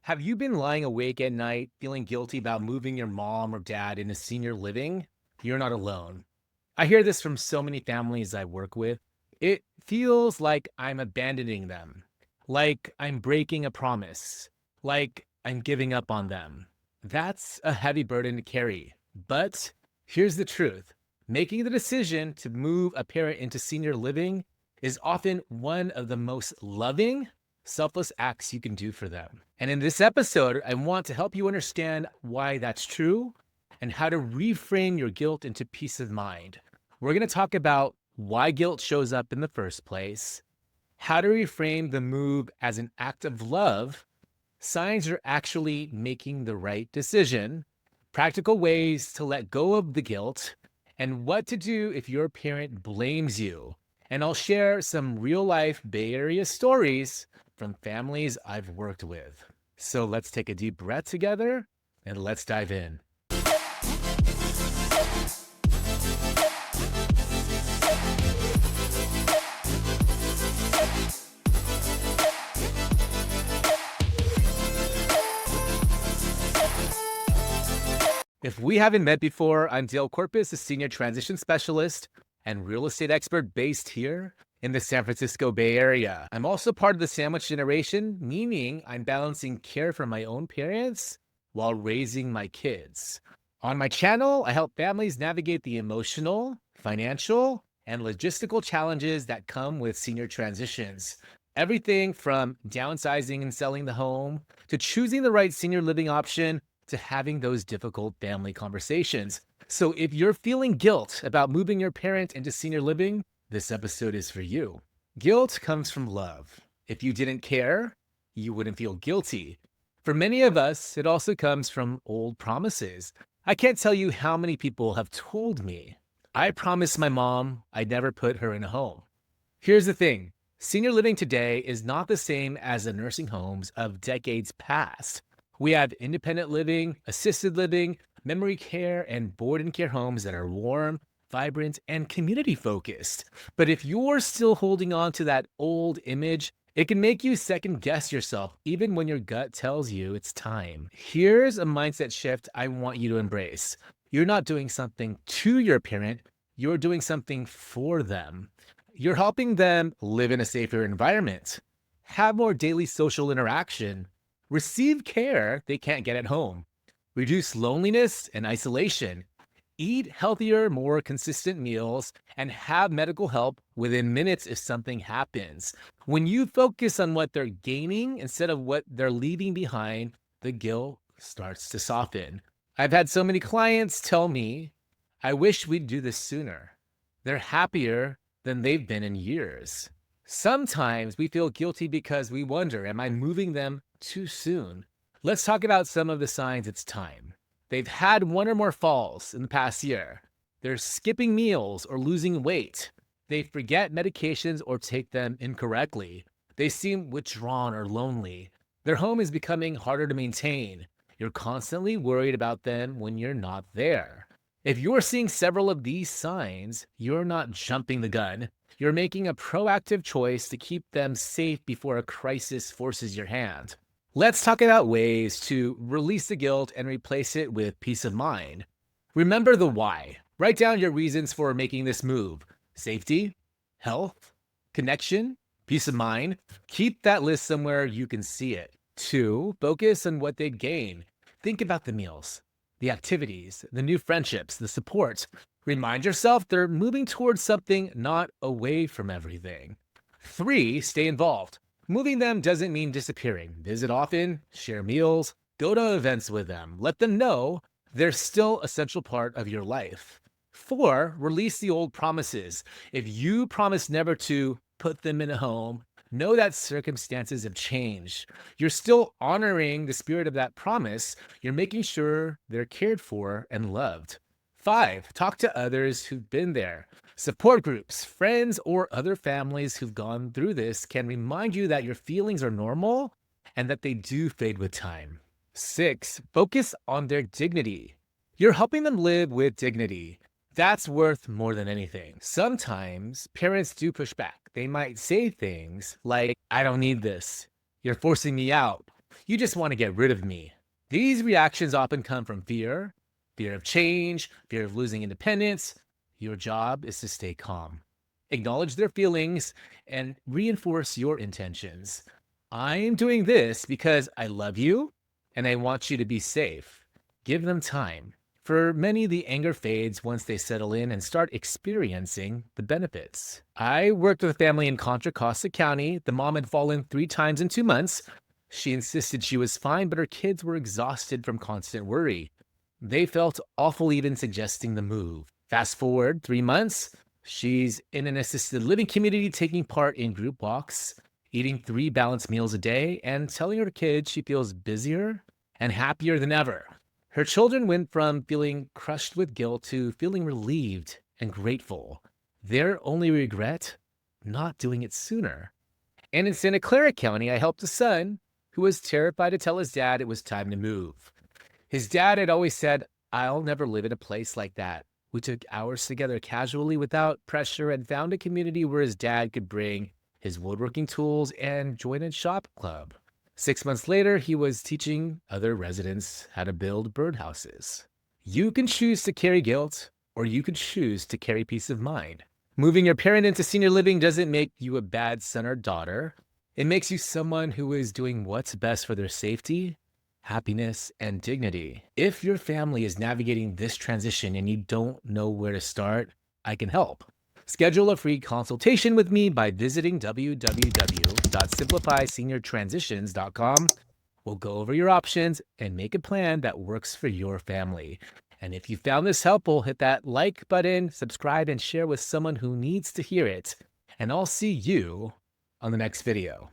Have you been lying awake at night feeling guilty about moving your mom or dad into senior living? You're not alone. I hear this from so many families I work with. It feels like I'm abandoning them, like I'm breaking a promise, like I'm giving up on them. That's a heavy burden to carry. But here's the truth: making the decision to move a parent into senior living is often one of the most loving, selfless acts you can do for them. And in this episode, I want to help you understand why that's true and how to reframe your guilt into peace of mind. We're going to talk about why guilt shows up in the first place, how to reframe the move as an act of love, signs you're actually making the right decision, practical ways to let go of the guilt, and what to do if your parent blames you. And I'll share some real life Bay Area stories from families I've worked with. So let's take a deep breath together and let's dive in. If we haven't met before, I'm Corpus, a senior transition specialist and real estate expert based here in the San Francisco Bay Area. I'm also part of the sandwich generation, meaning I'm balancing care for my own parents while raising my kids. On my channel, I help families navigate the emotional, financial, and logistical challenges that come with senior transitions. Everything from downsizing and selling the home to choosing the right senior living option to having those difficult family conversations. So if you're feeling guilt about moving your parent into senior living, this episode is for you. Guilt comes from love. If you didn't care, you wouldn't feel guilty. For many of us, it also comes from old promises. I can't tell you how many people have told me, I promised my mom I'd never put her in a home. Here's the thing: senior living today is not the same as the nursing homes of decades past. We have independent living, assisted living, memory care, and board and care homes that are warm, vibrant, and community focused. But if you're still holding on to that old image, it can make you second guess yourself, even when your gut tells you it's time. Here's a mindset shift I want you to embrace. You're not doing something to your parent, you're doing something for them. You're helping them live in a safer environment, have more daily social interaction, receive care they can't get at home, reduce loneliness and isolation, eat healthier, more consistent meals, and have medical help within minutes if something happens. When you focus on what they're gaining instead of what they're leaving behind, the guilt starts to soften. I've had so many clients tell me, I wish we'd do this sooner. They're happier than they've been in years. Sometimes we feel guilty because we wonder, am I moving them too soon? Let's talk about some of the signs it's time. They've had one or more falls in the past year. They're skipping meals or losing weight. They forget medications or take them incorrectly. They seem withdrawn or lonely. Their home is becoming harder to maintain. You're constantly worried about them when you're not there. If you're seeing several of these signs, you're not jumping the gun. You're making a proactive choice to keep them safe before a crisis forces your hand. Let's talk about ways to release the guilt and replace it with peace of mind. Remember the why. Write down your reasons for making this move: safety, health, connection, peace of mind. Keep that list somewhere you can see it. 2, focus on what they'd gain. Think about the meals, the activities, the new friendships, the support. Remind yourself they're moving towards something, not away from everything. 3, stay involved. Moving them doesn't mean disappearing. Visit often, share meals, go to events with them. Let them know they're still a central part of your life. 4, release the old promises. If you promise never to put them in a home, know that circumstances have changed. You're still honoring the spirit of that promise. You're making sure they're cared for and loved. 5, talk to others who've been there. Support groups, friends, or other families who've gone through this can remind you that your feelings are normal and that they do fade with time. 6, focus on their dignity. You're helping them live with dignity. That's worth more than anything. Sometimes parents do push back. They might say things like, I don't need this. You're forcing me out. You just want to get rid of me. These reactions often come from fear, fear of change, fear of losing independence. Your job is to stay calm. Acknowledge their feelings and reinforce your intentions. I'm doing this because I love you and I want you to be safe. Give them time. For many, the anger fades once they settle in and start experiencing the benefits. I worked with a family in Contra Costa County. The mom had fallen 3 times in 2 months. She insisted she was fine, but her kids were exhausted from constant worry. They felt awful even suggesting the move. Fast forward 3 months, she's in an assisted living community taking part in group walks, eating 3 balanced meals a day, and telling her kids she feels busier and happier than ever. Her children went from feeling crushed with guilt to feeling relieved and grateful. Their only regret? Not doing it sooner. And in Santa Clara County, I helped a son who was terrified to tell his dad it was time to move. His dad had always said, "I'll never live in a place like that." We took hours together casually without pressure and found a community where his dad could bring his woodworking tools and join a shop club. 6 months later, he was teaching other residents how to build birdhouses. You can choose to carry guilt, or you can choose to carry peace of mind. Moving your parent into senior living doesn't make you a bad son or daughter. It makes you someone who is doing what's best for their safety, happiness, and dignity. If your family is navigating this transition and you don't know where to start, I can help. Schedule a free consultation with me by visiting www.simplifyseniortransitions.com. We'll go over your options and make a plan that works for your family. And if you found this helpful, hit that like button, subscribe, and share with someone who needs to hear it. And I'll see you on the next video.